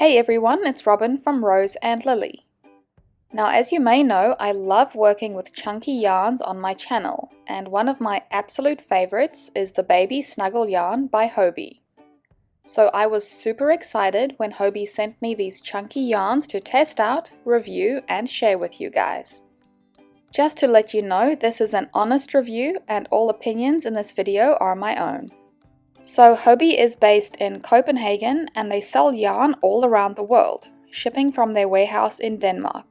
Hey everyone, it's Robin from Rose and Lily. Now, as you may know, I love working with chunky yarns on my channel, and one of my absolute favorites is the Baby Snuggle yarn by Hobbii. So I was super excited when Hobbii sent me these chunky yarns to test out, review, and share with you guys. Just to let you know, this is an honest review and all opinions in this video are my own. So Hobbii is based in Copenhagen and they sell yarn all around the world, shipping from their warehouse in Denmark.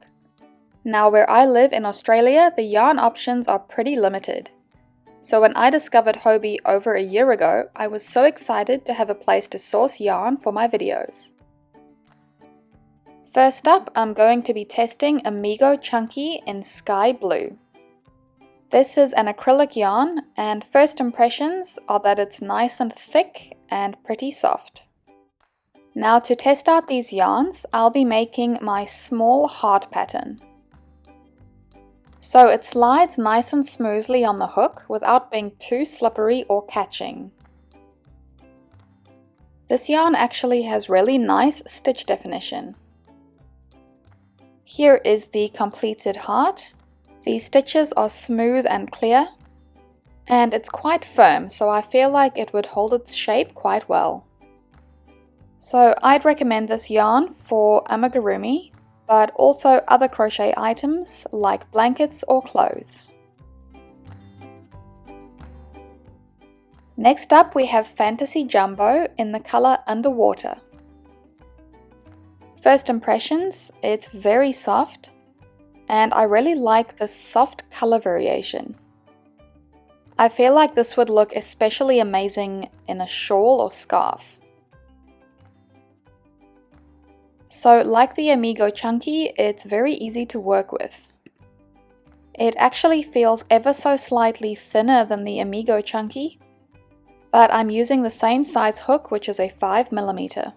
Now where I live in Australia, the yarn options are pretty limited. So when I discovered Hobbii over a year ago, I was so excited to have a place to source yarn for my videos. First up, I'm going to be testing Amigo Chunky in Sky Blue. This is an acrylic yarn, and first impressions are that it's nice and thick and pretty soft. Now to test out these yarns, I'll be making my small heart pattern. So it slides nice and smoothly on the hook without being too slippery or catching. This yarn actually has really nice stitch definition. Here is the completed heart. The stitches are smooth and clear, and it's quite firm, so I feel like it would hold its shape quite well. So I'd recommend this yarn for amigurumi, but also other crochet items like blankets or clothes. Next up we have Fantasy Jumbo in the color Underwater. First impressions, it's very soft. And I really like this soft color variation. I feel like this would look especially amazing in a shawl or scarf. So like the Amigo Chunky, it's very easy to work with. It actually feels ever so slightly thinner than the Amigo Chunky, but I'm using the same size hook, which is a 5mm.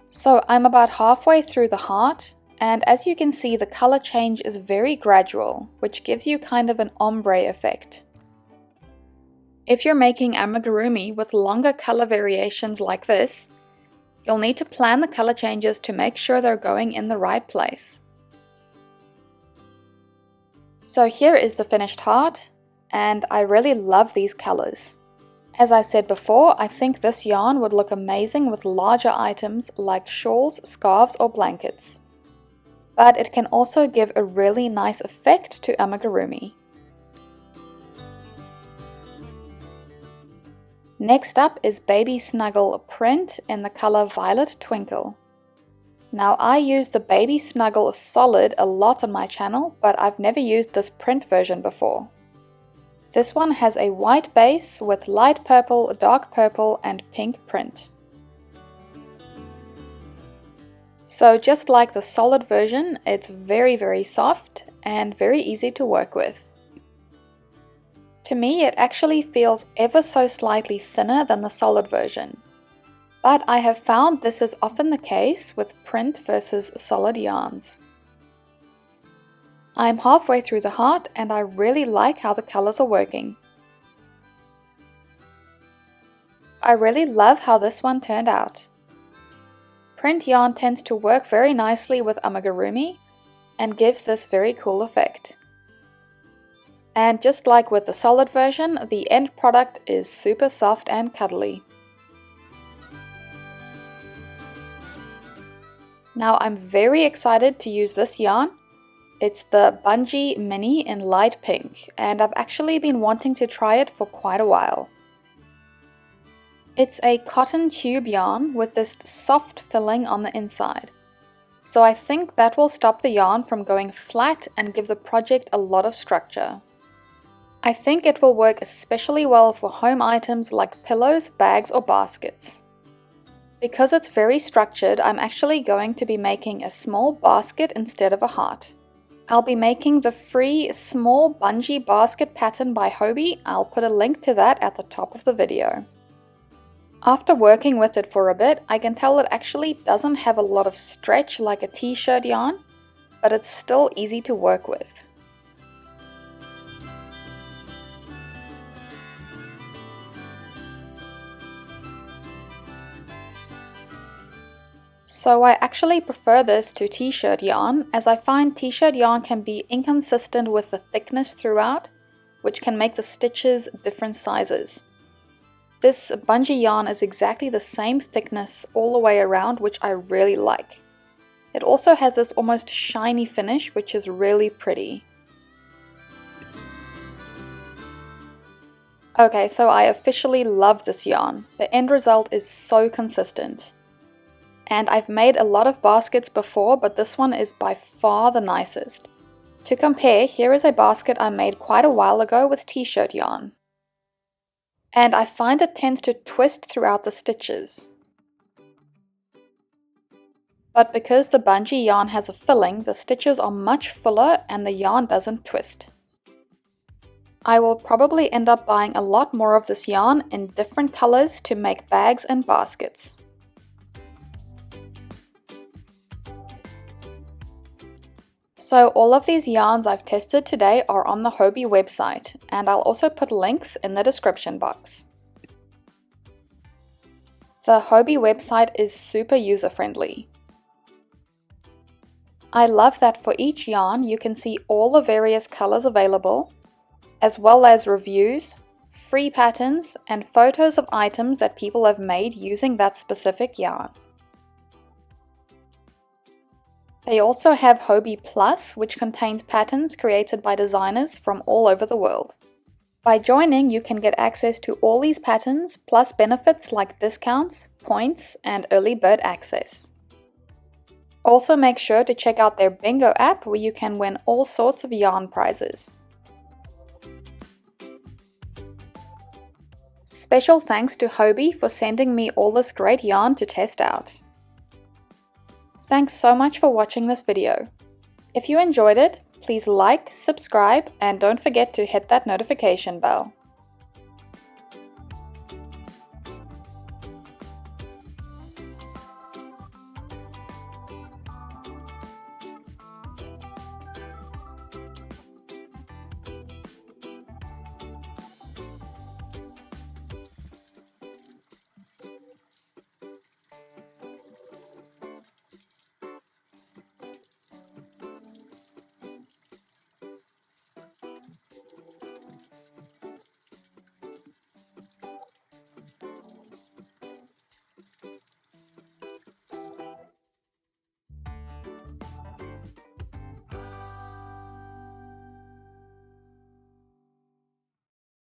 So I'm about halfway through the heart. And as you can see, the color change is very gradual, which gives you kind of an ombre effect. If you're making amigurumi with longer color variations like this, you'll need to plan the color changes to make sure they're going in the right place. So here is the finished heart, and I really love these colors. As I said before, I think this yarn would look amazing with larger items like shawls, scarves, or blankets. But it can also give a really nice effect to amigurumi. Next up is Baby Snuggle print in the color Violet Twinkle. Now I use the Baby Snuggle solid a lot on my channel, but I've never used this print version before. This one has a white base with light purple, dark purple, and pink print. So just like the solid version, it's very soft and very easy to work with. To me, it actually feels ever so slightly thinner than the solid version. But I have found this is often the case with print versus solid yarns. I'm halfway through the heart and I really like how the colors are working. I really love how this one turned out. Print yarn tends to work very nicely with amigurumi and gives this very cool effect. And just like with the solid version, the end product is super soft and cuddly. Now I'm very excited to use this yarn. It's the Bungee Mini in light pink, and I've actually been wanting to try it for quite a while. It's a cotton tube yarn with this soft filling on the inside. So I think that will stop the yarn from going flat and give the project a lot of structure. I think it will work especially well for home items like pillows, bags, or baskets. Because it's very structured, I'm actually going to be making a small basket instead of a heart. I'll be making the free small bungee basket pattern by Hobbii. I'll put a link to that at the top of the video. After working with it for a bit, I can tell it actually doesn't have a lot of stretch like a t-shirt yarn, but it's still easy to work with. So I actually prefer this to t-shirt yarn, as I find t-shirt yarn can be inconsistent with the thickness throughout, which can make the stitches different sizes. This bungee yarn is exactly the same thickness all the way around, which I really like. It also has this almost shiny finish, which is really pretty. Okay, so I officially love this yarn. The end result is so consistent. And I've made a lot of baskets before, but this one is by far the nicest. To compare, here is a basket I made quite a while ago with t-shirt yarn. And I find it tends to twist throughout the stitches. But because the bungee yarn has a filling, the stitches are much fuller and the yarn doesn't twist. I will probably end up buying a lot more of this yarn in different colors to make bags and baskets. So all of these yarns I've tested today are on the Hobbii website, and I'll also put links in the description box. The Hobbii website is super user-friendly. I love that for each yarn you can see all the various colors available, as well as reviews, free patterns, and photos of items that people have made using that specific yarn. They also have Hobbii Plus, which contains patterns created by designers from all over the world. By joining, you can get access to all these patterns, plus benefits like discounts, points, and early bird access. Also make sure to check out their bingo app where you can win all sorts of yarn prizes. Special thanks to Hobbii for sending me all this great yarn to test out. Thanks so much for watching this video. If you enjoyed it, please like, subscribe, and don't forget to hit that notification bell.